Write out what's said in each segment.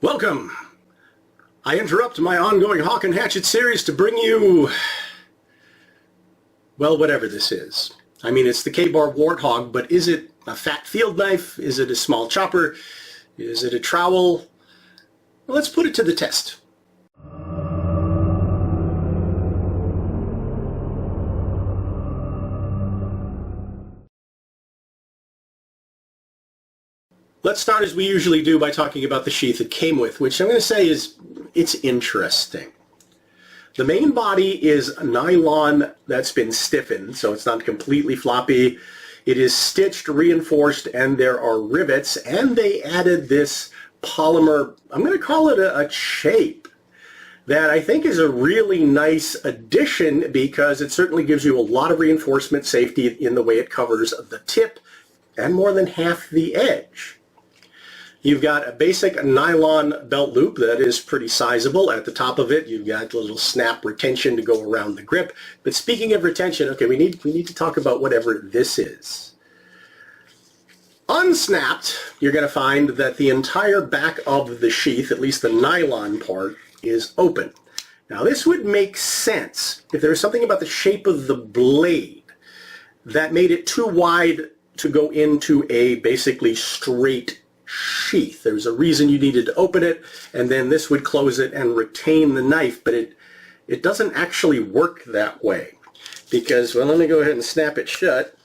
Welcome! I interrupt my ongoing Hawk and Hatchet series to bring you, well, whatever this is. I mean, it's the K-Bar Warthog, but is it a fat field knife? Is it a small chopper? Is it a trowel? Well, let's put it to the test. Let's start as we usually do by talking about the sheath it came with, which I'm going to say is, it's interesting. The main body is nylon that's been stiffened, so it's not completely floppy. It is stitched, reinforced, and there are rivets, and they added this polymer, I'm going to call it a shape, that I think is a really nice addition because it certainly gives you a lot of reinforcement safety in the way it covers the tip and more than half the edge. You've got a basic nylon belt loop that is pretty sizable. At the top of it, you've got a little snap retention to go around the grip. But speaking of retention, okay, we need to talk about whatever this is. Unsnapped, you're going to find that the entire back of the sheath, at least the nylon part, is open. Now this would make sense if there was something about the shape of the blade that made it too wide to go into a basically straight sheath. There's a reason you needed to open it, and then this would close it and retain the knife, but it doesn't actually work that way because, well, let me go ahead and snap it shut.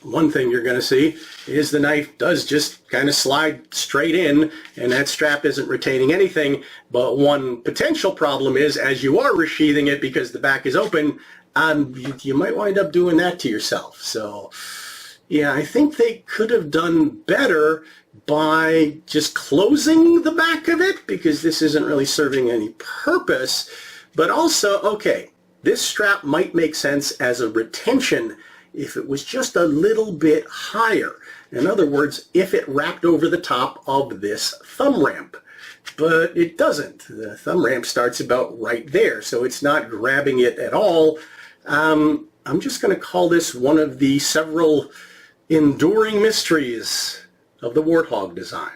One thing you're going to see is the knife does just kind of slide straight in, and that strap isn't retaining anything. But one potential problem is, as you are resheathing it because the back is open, you might wind up doing that to yourself. So yeah, I think they could have done better by just closing the back of it because this isn't really serving any purpose. But also, okay, this strap might make sense as a retention if it was just a little bit higher. In other words, if it wrapped over the top of this thumb ramp. But it doesn't. The thumb ramp starts about right there, so it's not grabbing it at all. I'm just going to call this one of the several enduring mysteries of the Warthog design.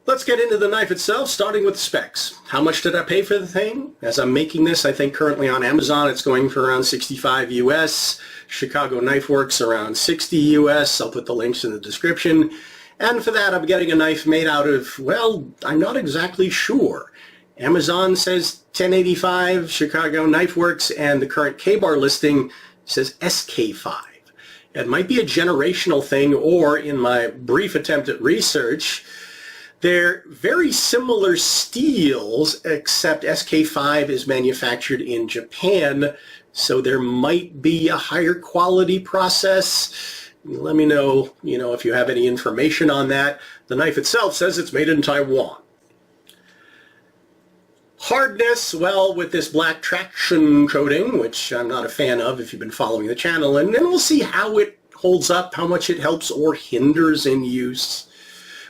Let's get into the knife itself, starting with the specs. How much did I pay for the thing? As I'm making this, I think currently on Amazon it's going for around $65 US. Chicago Knife Works around $60 US. I'll put the links in the description. And for that, I'm getting a knife made out of, well, I'm not exactly sure. Amazon says 1085, Chicago Knife Works, and the current K-Bar listing says SK5. It might be a generational thing, or in my brief attempt at research, they're very similar steels, except SK5 is manufactured in Japan, so there might be a higher quality process. Let me know, if you have any information on that. The knife itself says it's made in Taiwan. Hardness, well, with this black traction coating, which I'm not a fan of if you've been following the channel, and then we'll see how it holds up, how much it helps or hinders in use.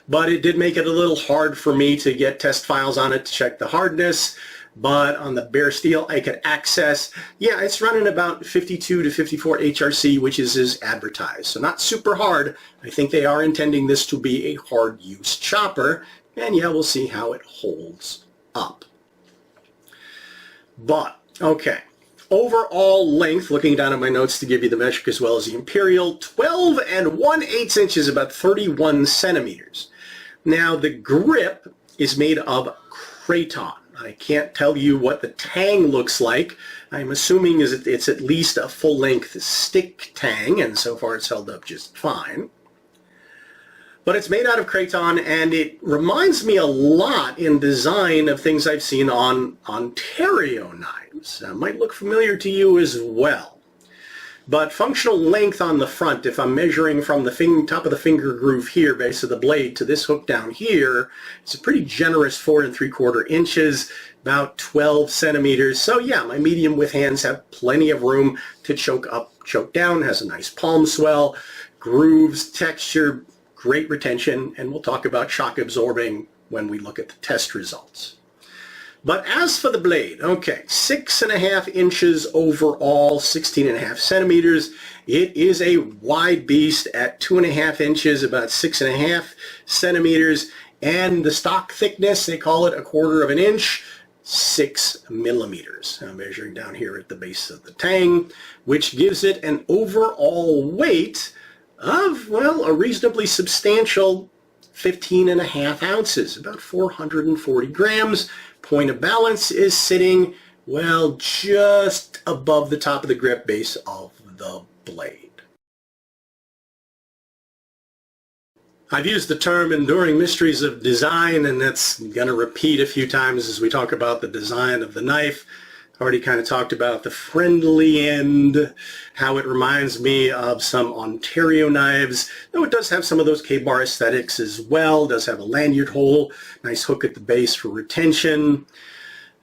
But it did make it a little hard for me to get test files on it to check the hardness. But on the bare steel I could access, yeah, it's running about 52 to 54 HRC, which is as advertised. So not super hard. I think they are intending this to be a hard use chopper. And yeah, we'll see how it holds up. But, okay. Overall length, looking down at my notes to give you the metric as well as the imperial, 12 1/8 inches, about 31 centimeters. Now the grip is made of Kraton. I can't tell you what the tang looks like. I'm assuming it's at least a full-length stick tang, and so far it's held up just fine. But it's made out of Kraton, and it reminds me a lot in design of things I've seen on Ontario knives. Might look familiar to you as well. But functional length on the front, if I'm measuring from the top of the finger groove here, base of the blade, to this hook down here, it's a pretty generous 4 3/4 inches, about 12 centimeters. So yeah, my medium width hands have plenty of room to choke up, choke down, has a nice palm swell, grooves, texture, great retention, and we'll talk about shock absorbing when we look at the test results. But as for the blade, okay, 6.5 inches overall, 16.5 centimeters. It is a wide beast at 2.5 inches, about 6.5 centimeters. And the stock thickness, they call it 1/4 of an inch, 6 millimeters. I'm measuring down here at the base of the tang, which gives it an overall weight of, well, a reasonably substantial 15.5 ounces, about 440 grams. Point of balance is sitting, well, just above the top of the grip base of the blade. I've used the term enduring mysteries of design, and that's going to repeat a few times as we talk about the design of the knife. Already kind of talked about the friendly end, how it reminds me of some Ontario knives, though it does have some of those K-bar aesthetics as well. It does have a lanyard hole, nice hook at the base for retention.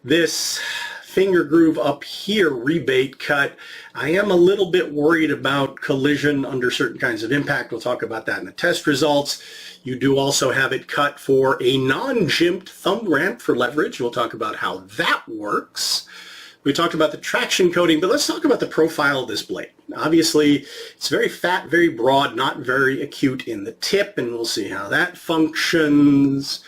This finger groove up here, rebate cut, I am a little bit worried about collision under certain kinds of impact. We'll talk about that in the test results. You do also have it cut for a non-jimped thumb ramp for leverage. We'll talk about how that works. We talked about the traction coating, but let's talk about the profile of this blade. Obviously, it's very fat, very broad, not very acute in the tip, and we'll see how that functions.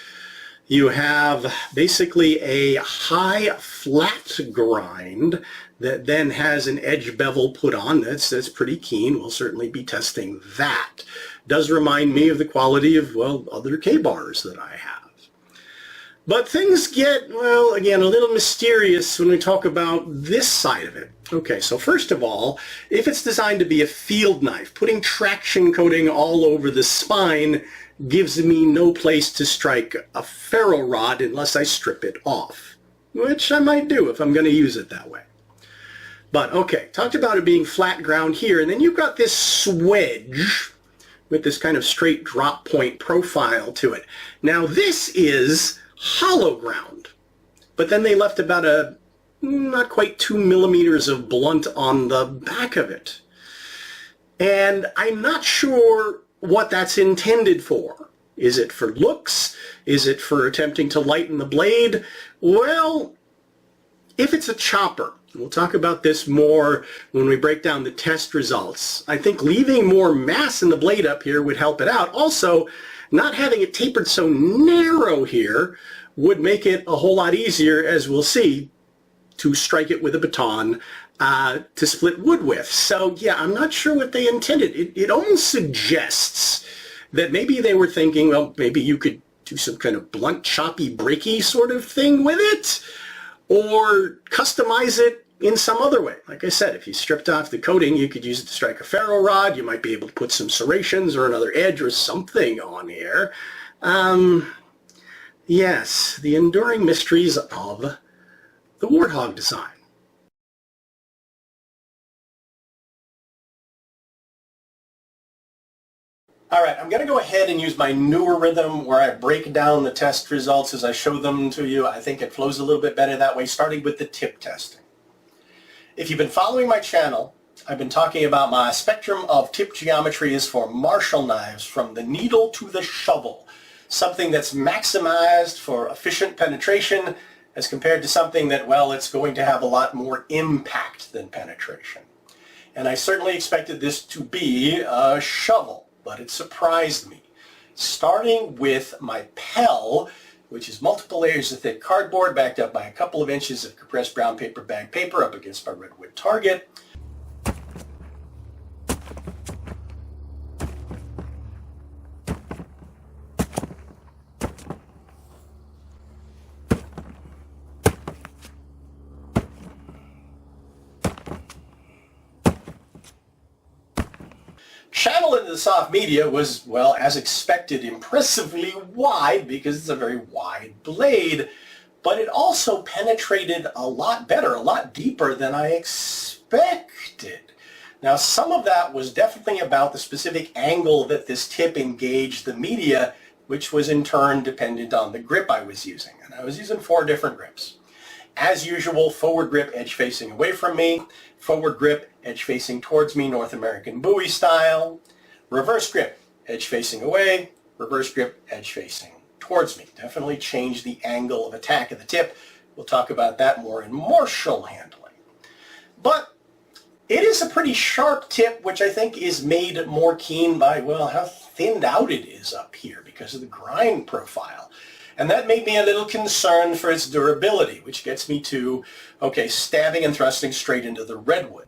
You have basically a high flat grind that then has an edge bevel put on. That's pretty keen. We'll certainly be testing that. Does remind me of the quality of, well, other K-bars that I have. But things get, well, again, a little mysterious when we talk about this side of it. Okay, so first of all, if it's designed to be a field knife, putting traction coating all over the spine gives me no place to strike a ferro rod unless I strip it off, which I might do if I'm going to use it that way. But okay, talked about it being flat ground here, and then you've got this swedge with this kind of straight drop point profile to it. Now this is hollow ground, but then they left about a not quite 2 millimeters of blunt on the back of it. And I'm not sure what that's intended for. Is it for looks? Is it for attempting to lighten the blade? Well, if it's a chopper, we'll talk about this more when we break down the test results. I think leaving more mass in the blade up here would help it out. Also, not having it tapered so narrow here would make it a whole lot easier, as we'll see, to strike it with a baton to split wood with. So yeah, I'm not sure what they intended. It almost suggests that maybe they were thinking, well, maybe you could do some kind of blunt, choppy, breaky sort of thing with it, or customize it in some other way. Like I said, if you stripped off the coating, you could use it to strike a ferro rod. You might be able to put some serrations or another edge or something on here. Yes, the enduring mysteries of the Warthog design. All right, I'm going to go ahead and use my newer rhythm where I break down the test results as I show them to you. I think it flows a little bit better that way, starting with the tip testing. If you've been following my channel, I've been talking about my spectrum of tip geometries for Marshall knives, from the needle to the shovel. Something that's maximized for efficient penetration as compared to something that, well, it's going to have a lot more impact than penetration. And I certainly expected this to be a shovel, but it surprised me. Starting with my Pell, which is multiple layers of thick cardboard backed up by a couple of inches of compressed brown paper bag paper up against my redwood target. Channel into the soft media was, well, as expected, impressively wide because it's a very wide blade, but it also penetrated a lot better, a lot deeper than I expected. Now, some of that was definitely about the specific angle that this tip engaged the media, which was in turn dependent on the grip I was using. And I was using 4 different grips. As usual, forward grip, edge facing away from me. Forward grip, edge facing towards me, North American Bowie style. Reverse grip, edge facing away. Reverse grip, edge facing towards me. Definitely changed the angle of attack of the tip, We'll talk about that more in martial handling. But it is a pretty sharp tip, which I think is made more keen by, well, how thinned out it is up here because of the grind profile. And that made me a little concerned for its durability, which gets me to, okay, stabbing and thrusting straight into the redwood.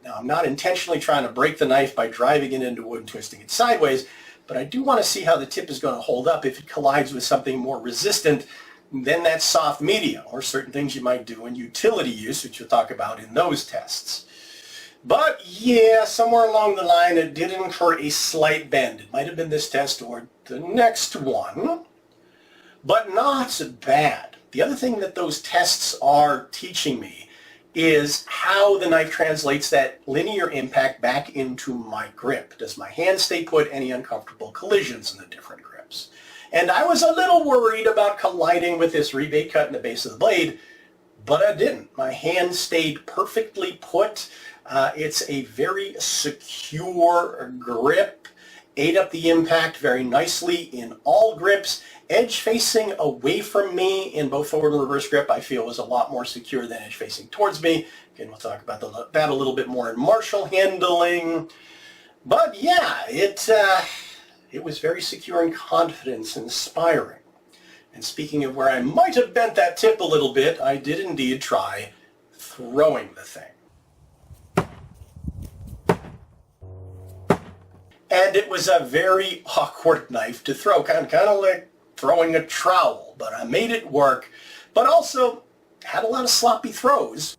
Now, I'm not intentionally trying to break the knife by driving it into wood and twisting it sideways, but I do want to see how the tip is going to hold up if it collides with something more resistant than that soft media, or certain things you might do in utility use, which we'll talk about in those tests. But yeah, somewhere along the line it did incur a slight bend. It might have been this test or the next one, but not bad. The other thing that those tests are teaching me is how the knife translates that linear impact back into my grip. Does my hand stay put? Any uncomfortable collisions in the different grips? And I was a little worried about colliding with this rebate cut in the base of the blade, but I didn't. My hand stayed perfectly put. It's a very secure grip. Ate up the impact very nicely in all grips. Edge facing away from me in both forward and reverse grip I feel was a lot more secure than edge facing towards me. Again, we'll talk about that a little bit more in martial handling. But yeah, it was very secure and confidence inspiring. And speaking of where I might have bent that tip a little bit, I did indeed try throwing the thing. And it was a very awkward knife to throw, kind of like throwing a trowel, but I made it work, but also had a lot of sloppy throws,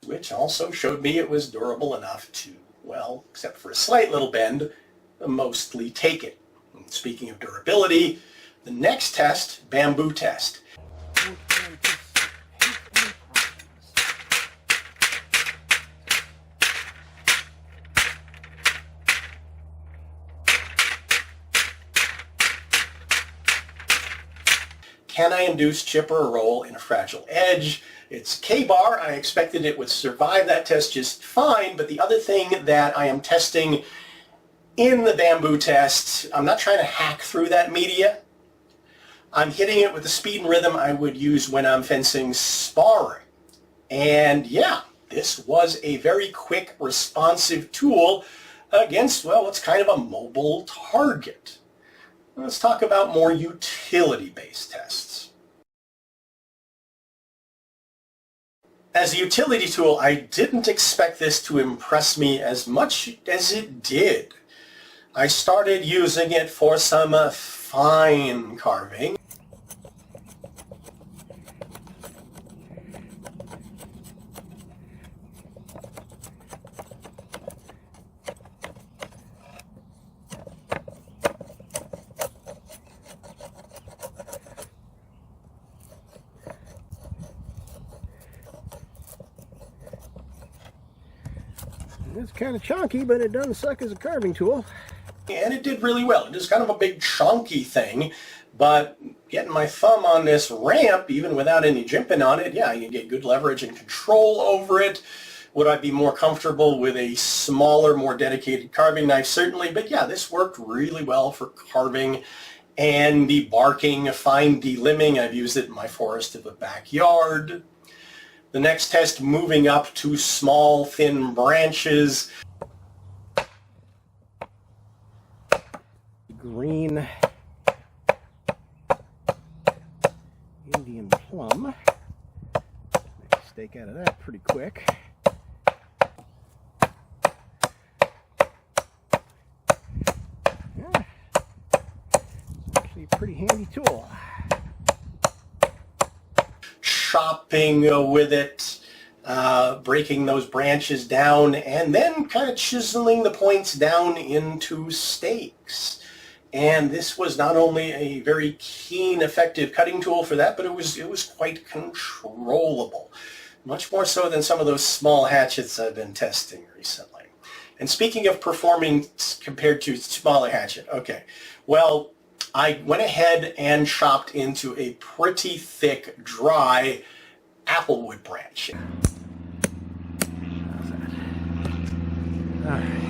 which also showed me it was durable enough to, well, except for a slight little bend, mostly take it. And speaking of durability, the next test, bamboo test. Can I induce chip or roll in a fragile edge? It's K-bar. I expected it would survive that test just fine, but the other thing that I am testing in the bamboo test, I'm not trying to hack through that media. I'm hitting it with the speed and rhythm I would use when I'm fencing sparring. And yeah, this was a very quick, responsive tool against, well, it's kind of a mobile target. Let's talk about more utility-based tests. As a utility tool, I didn't expect this to impress me as much as it did. I started using it for some fine carving. It's kind of chunky, but it doesn't suck as a carving tool. And it did really well. It is kind of a big chunky thing, but getting my thumb on this ramp, even without any jimping on it, yeah, you can get good leverage and control over it. Would I be more comfortable with a smaller, more dedicated carving knife? Certainly, but yeah, this worked really well for carving and debarking, fine delimbing. I've used it in my forest of a backyard. The next test, moving up to small, thin branches. Green Indian plum. Make a steak out of that pretty quick. Yeah, it's actually a pretty handy tool. Chopping with it, breaking those branches down, and then kind of chiseling the points down into stakes. And this was not only a very keen, effective cutting tool for that, but it was quite controllable. Much more so than some of those small hatchets I've been testing recently. And speaking of performing compared to smaller hatchet, okay, well, I went ahead and chopped into a pretty thick, dry applewood branch. All right.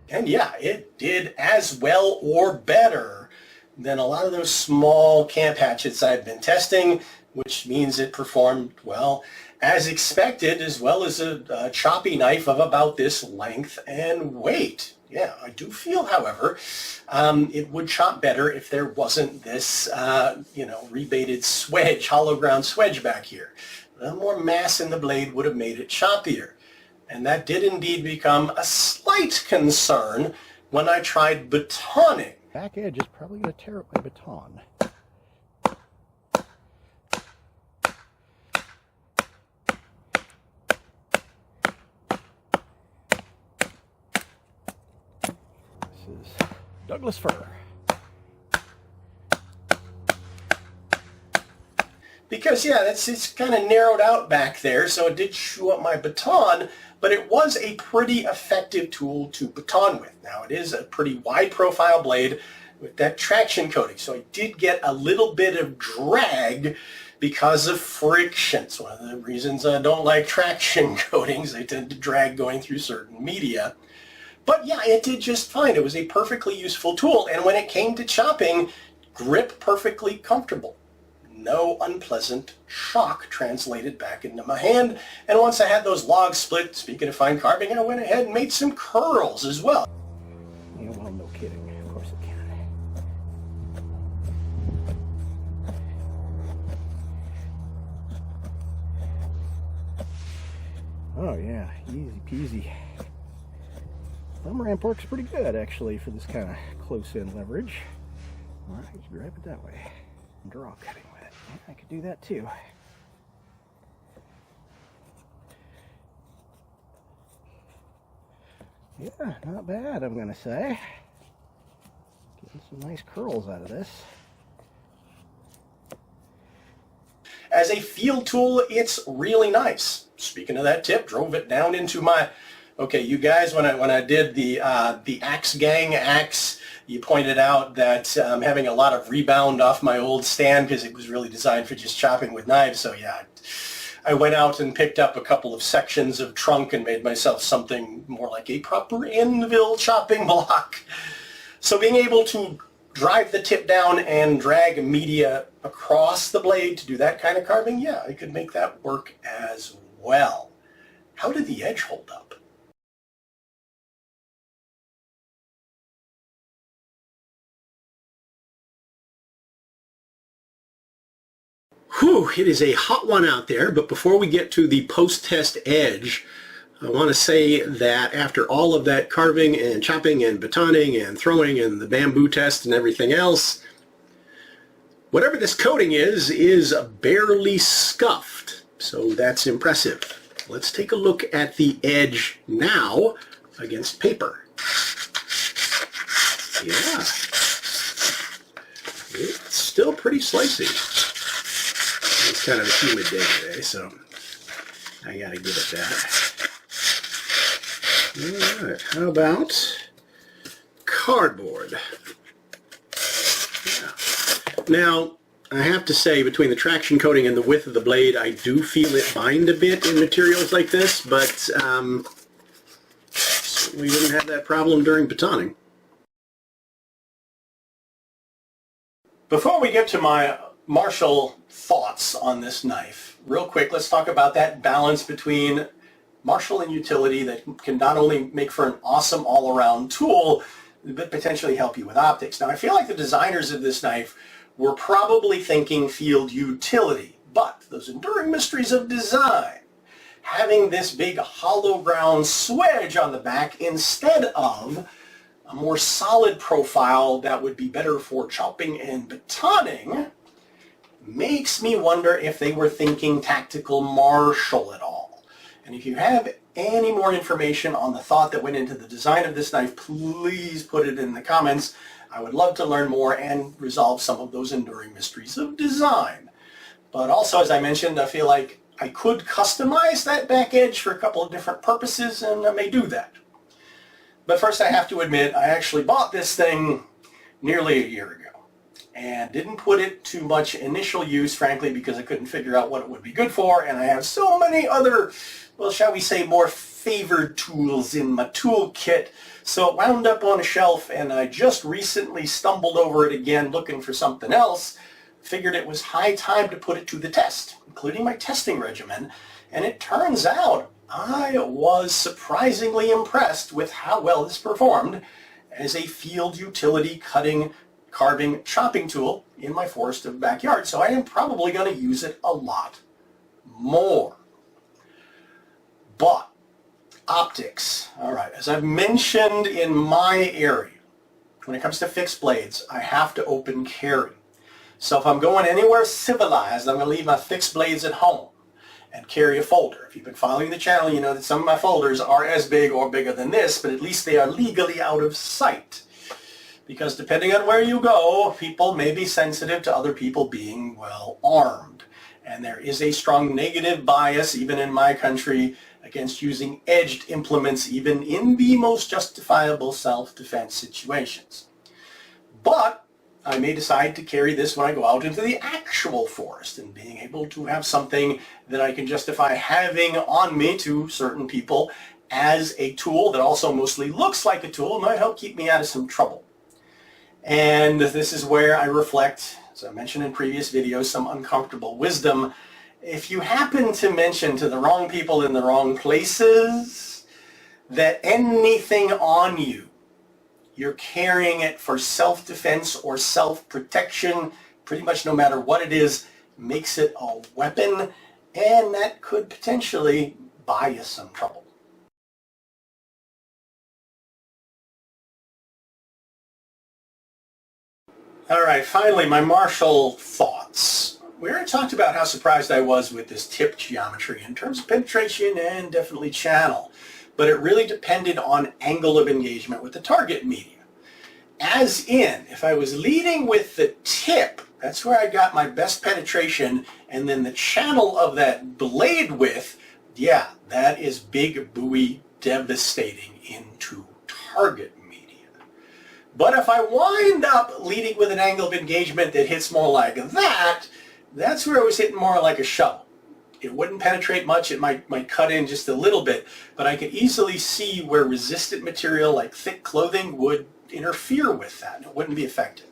And yeah, it did as well or better than a lot of those small camp hatchets I've been testing, which means it performed, well, as expected, as well as a choppy knife of about this length and weight. Yeah, I do feel, however, it would chop better if there wasn't this, rebaited swedge, hollow ground swedge back here. A little more mass in the blade would have made it choppier. And that did indeed become a slight concern when I tried batoning. Back edge is probably going to tear up my baton. This is Douglas fir. Because, yeah, it's kind of narrowed out back there, so it did chew up my baton, but it was a pretty effective tool to baton with. Now, it is a pretty wide profile blade with that traction coating, so I did get a little bit of drag because of friction. It's one of the reasons I don't like traction coatings. They tend to drag going through certain media. But yeah, it did just fine. It was a perfectly useful tool, and when it came to chopping, grip perfectly comfortable. No unpleasant shock translated back into my hand. And once I had those logs split, speaking of fine carving, I went ahead and made some curls as well. Yeah, well, no kidding. Of course it can. Oh yeah, easy peasy. Thumb ramp works pretty good actually for this kind of close-in leverage. All right, just grab it that way and draw cutting with it. Yeah, I could do that too. Yeah, not bad, I'm gonna say. Getting some nice curls out of this. As a field tool, it's really nice. Speaking of that tip, drove it down into my... Okay, you guys, when I did the Axe Gang axe, you pointed out that I'm having a lot of rebound off my old stand because it was really designed for just chopping with knives. So yeah, I went out and picked up a couple of sections of trunk and made myself something more like a proper anvil chopping block. So being able to drive the tip down and drag media across the blade to do that kind of carving, yeah, I could make that work as well. How did the edge hold up? Whew, it is a hot one out there, but before we get to the post-test edge, I want to say that after all of that carving and chopping and batoning and throwing and the bamboo test and everything else, whatever this coating is barely scuffed, so that's impressive. Let's take a look at the edge now against paper. Yeah, it's still pretty slicey. It's kind of a humid day today, so I gotta give it that. All right, how about cardboard? Yeah. Now, I have to say, between the traction coating and the width of the blade, I do feel it bind a bit in materials like this, but we didn't have that problem during batoning. Before we get to my Marshall thoughts on this knife, real quick, let's talk about that balance between Marshall and utility that can not only make for an awesome all-around tool, but potentially help you with optics. Now, I feel like the designers of this knife were probably thinking field utility, but those enduring mysteries of design, having this big hollow ground swedge on the back instead of a more solid profile that would be better for chopping and batoning, makes me wonder if they were thinking tactical martial at all. And if you have any more information on the thought that went into the design of this knife, please put it in the comments. I would love to learn more and resolve some of those enduring mysteries of design. But also, as I mentioned, I feel like I could customize that back edge for a couple of different purposes, and I may do that. But first I have to admit, I actually bought this thing nearly a year ago and didn't put it to much initial use, frankly, because I couldn't figure out what it would be good for, and I have so many other, well, shall we say, more favored tools in my toolkit. So it wound up on a shelf, and I just recently stumbled over it again looking for something else. Figured it was high time to put it to the test, including my testing regimen, and it turns out I was surprisingly impressed with how well this performed as a field utility cutting, carving, chopping tool in my forested backyard. So I am probably going to use it a lot more. But optics, all right, as I've mentioned in my area, when it comes to fixed blades, I have to open carry. So if I'm going anywhere civilized, I'm going to leave my fixed blades at home and carry a folder. If you've been following the channel, you know that some of my folders are as big or bigger than this, but at least they are legally out of sight. Because depending on where you go, people may be sensitive to other people being well armed. And there is a strong negative bias, even in my country, against using edged implements, even in the most justifiable self-defense situations. But I may decide to carry this when I go out into the actual forest, and being able to have something that I can justify having on me to certain people as a tool that also mostly looks like a tool might help keep me out of some trouble. And this is where I reflect, as I mentioned in previous videos, some uncomfortable wisdom. If you happen to mention to the wrong people in the wrong places that anything on you, you're carrying it for self-defense or self-protection, pretty much no matter what it is, makes it a weapon, and that could potentially buy you some trouble. All right, finally, my martial thoughts. We already talked about how surprised I was with this tip geometry in terms of penetration and definitely channel, but it really depended on angle of engagement with the target media. As in, if I was leading with the tip, that's where I got my best penetration, and then the channel of that blade width, yeah, that is big, buoy, devastating into target media. But if I wind up leading with an angle of engagement that hits more like that, that's where I was hitting more like a shovel. It wouldn't penetrate much, it might cut in just a little bit, but I could easily see where resistant material like thick clothing would interfere with that, and it wouldn't be effective.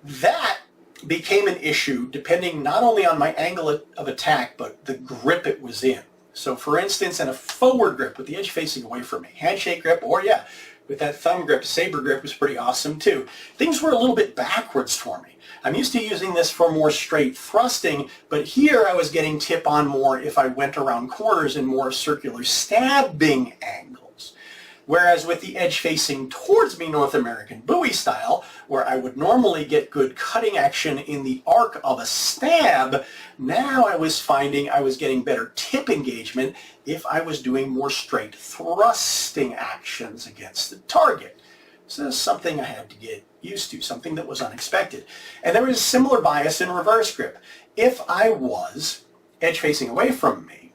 That became an issue depending not only on my angle of attack, but the grip it was in. So for instance, in a forward grip with the edge facing away from me, handshake grip, or yeah, with that thumb grip, saber grip was pretty awesome too. Things were a little bit backwards for me. I'm used to using this for more straight thrusting, but here I was getting tip on more if I went around corners in more circular stabbing angles. Whereas with the edge facing towards me, North American Bowie style, where I would normally get good cutting action in the arc of a stab, now I was finding I was getting better tip engagement if I was doing more straight thrusting actions against the target. So that's something I had to get used to, something that was unexpected. And there was a similar bias in reverse grip. If I was edge facing away from me,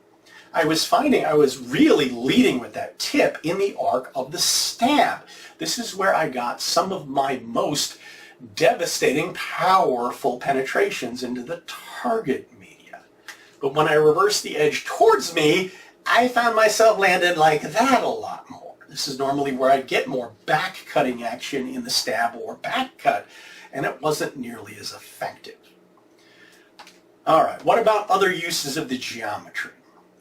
I was finding I was really leading with that tip in the arc of the stab. This is where I got some of my most devastating, powerful penetrations into the target media. But when I reversed the edge towards me, I found myself landed like that a lot more. This is normally where I get more back cutting action in the stab or back cut, and it wasn't nearly as effective. All right, what about other uses of the geometry?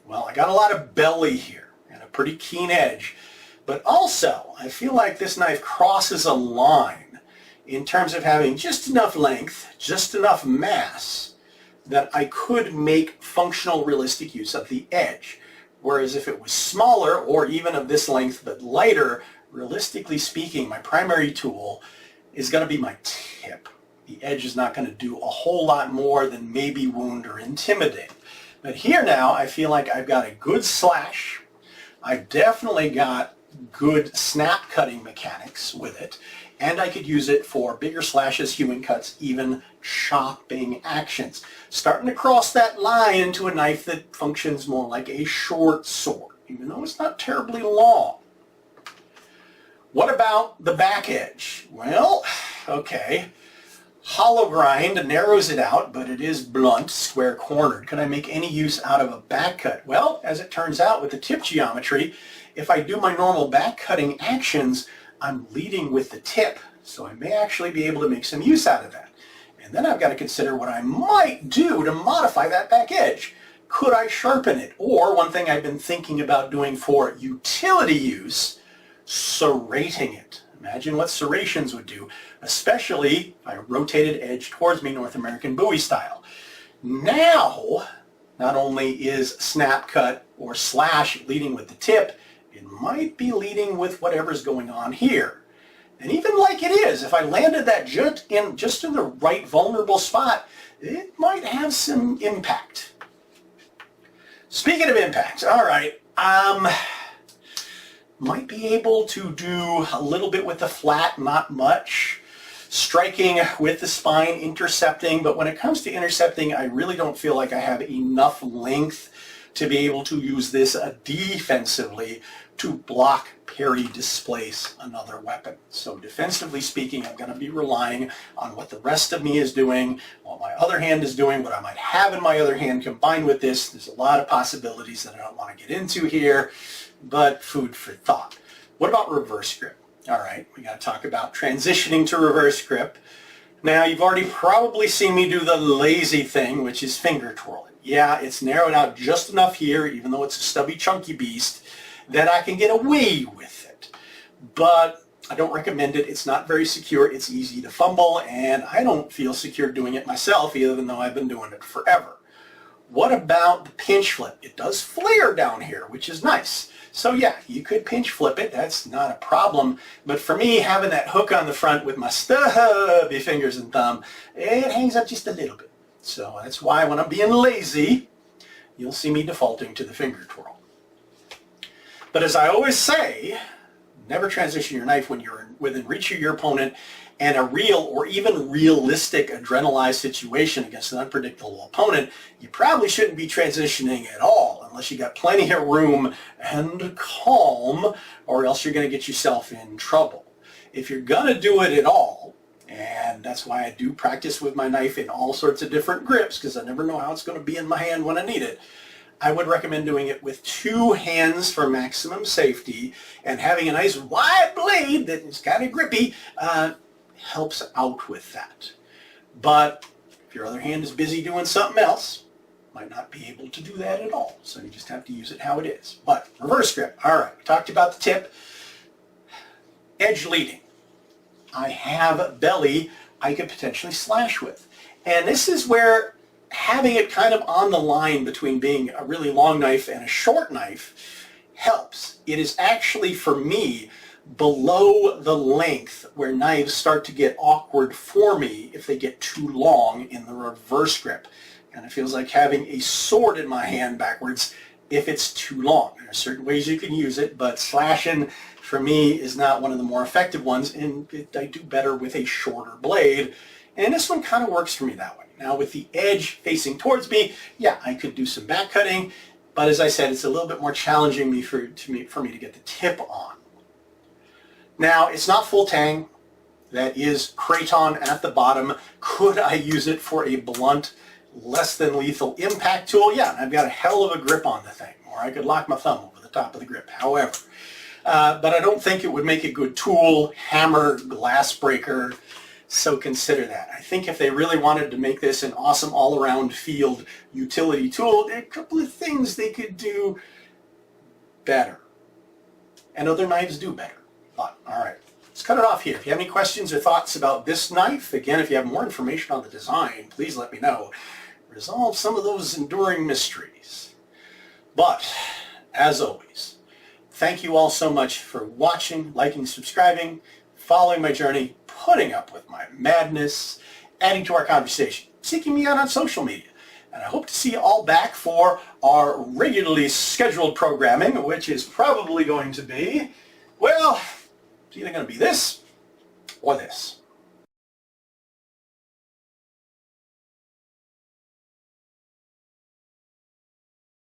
Well, I got a lot of belly here and a pretty keen edge, but also I feel like this knife crosses a line in terms of having just enough length, just enough mass that I could make functional, realistic use of the edge. Whereas if it was smaller, or even of this length but lighter, realistically speaking, my primary tool is going to be my tip. the edge is not going to do a whole lot more than maybe wound or intimidate. But here now, I feel like I've got a good slash. I've definitely got good snap cutting mechanics with it, and I could use it for bigger slashes, hewing cuts, even chopping actions. Starting to cross that line into a knife that functions more like a short sword, even though it's not terribly long. What about the back edge? Well, okay. Hollow grind narrows it out, but it is blunt, square-cornered. Could I make any use out of a back cut? Well, as it turns out with the tip geometry, if I do my normal back cutting actions, I'm leading with the tip, so I may actually be able to make some use out of that. And then I've got to consider what I might do to modify that back edge. Could I sharpen it? Or one thing I've been thinking about doing for utility use, serrating it. Imagine what serrations would do, especially if I rotated edge towards me North American Bowie style. Now, not only is snap cut or slash leading with the tip, it might be leading with whatever's going on here. And even like it is, if I landed that just in the right vulnerable spot, it might have some impact. Speaking of impact, all right, might be able to do a little bit with the flat, not much. Striking with the spine, intercepting, but when it comes to intercepting, I really don't feel like I have enough length to be able to use this defensively to block, parry, displace another weapon. So defensively speaking, I'm going to be relying on what the rest of me is doing, what my other hand is doing, what I might have in my other hand combined with this. There's a lot of possibilities that I don't want to get into here, but food for thought. What about reverse grip? All right, we got to talk about transitioning to reverse grip. Now, you've already probably seen me do the lazy thing, which is finger twirling. Yeah, it's narrowed out just enough here, even though it's a stubby, chunky beast, that I can get away with it. But I don't recommend it. It's not very secure. It's easy to fumble, and I don't feel secure doing it myself, even though I've been doing it forever. What about the pinch flip? It does flare down here, which is nice. So yeah, you could pinch flip it. That's not a problem. But for me, having that hook on the front with my stubby fingers and thumb, it hangs up just a little bit. So that's why when I'm being lazy, you'll see me defaulting to the finger twirl. But as I always say, never transition your knife when you're within reach of your opponent and a real or even realistic adrenalized situation against an unpredictable opponent. You probably shouldn't be transitioning at all unless you got plenty of room and calm, or else you're going to get yourself in trouble. If you're going to do it at all, and that's why I do practice with my knife in all sorts of different grips, because I never know how it's going to be in my hand when I need it, I would recommend doing it with two hands for maximum safety, and having a nice wide blade that is kind of grippy helps out with that. But if your other hand is busy doing something else, might not be able to do that at all. So you just have to use it how it is. But reverse grip, all right, we talked about the tip. Edge leading. I have belly I could potentially slash with. And this is where having it kind of on the line between being a really long knife and a short knife helps. It is actually, for me, below the length where knives start to get awkward for me if they get too long in the reverse grip. And it feels like having a sword in my hand backwards if it's too long. There are certain ways you can use it, but slashing for me is not one of the more effective ones, and I do better with a shorter blade. And this one kind of works for me that way. Now with the edge facing towards me, yeah, I could do some back cutting, but as I said, it's a little bit more challenging for me to get the tip on. Now, it's not full tang. That is Kraton at the bottom. Could I use it for a blunt, less than lethal impact tool? Yeah, I've got a hell of a grip on the thing, or I could lock my thumb over the top of the grip, however. But I don't think it would make a good tool, hammer, glass breaker, so consider that. I think if they really wanted to make this an awesome all-around field utility tool, there are a couple of things they could do better. And other knives do better. But, all right, let's cut it off here. If you have any questions or thoughts about this knife, again, if you have more information on the design, please let me know. Resolve some of those enduring mysteries. But, as always, thank you all so much for watching, liking, subscribing, following my journey, putting up with my madness, adding to our conversation, seeking me out on social media. And I hope to see you all back for our regularly scheduled programming, which is probably going to be, well, it's either going to be this or this.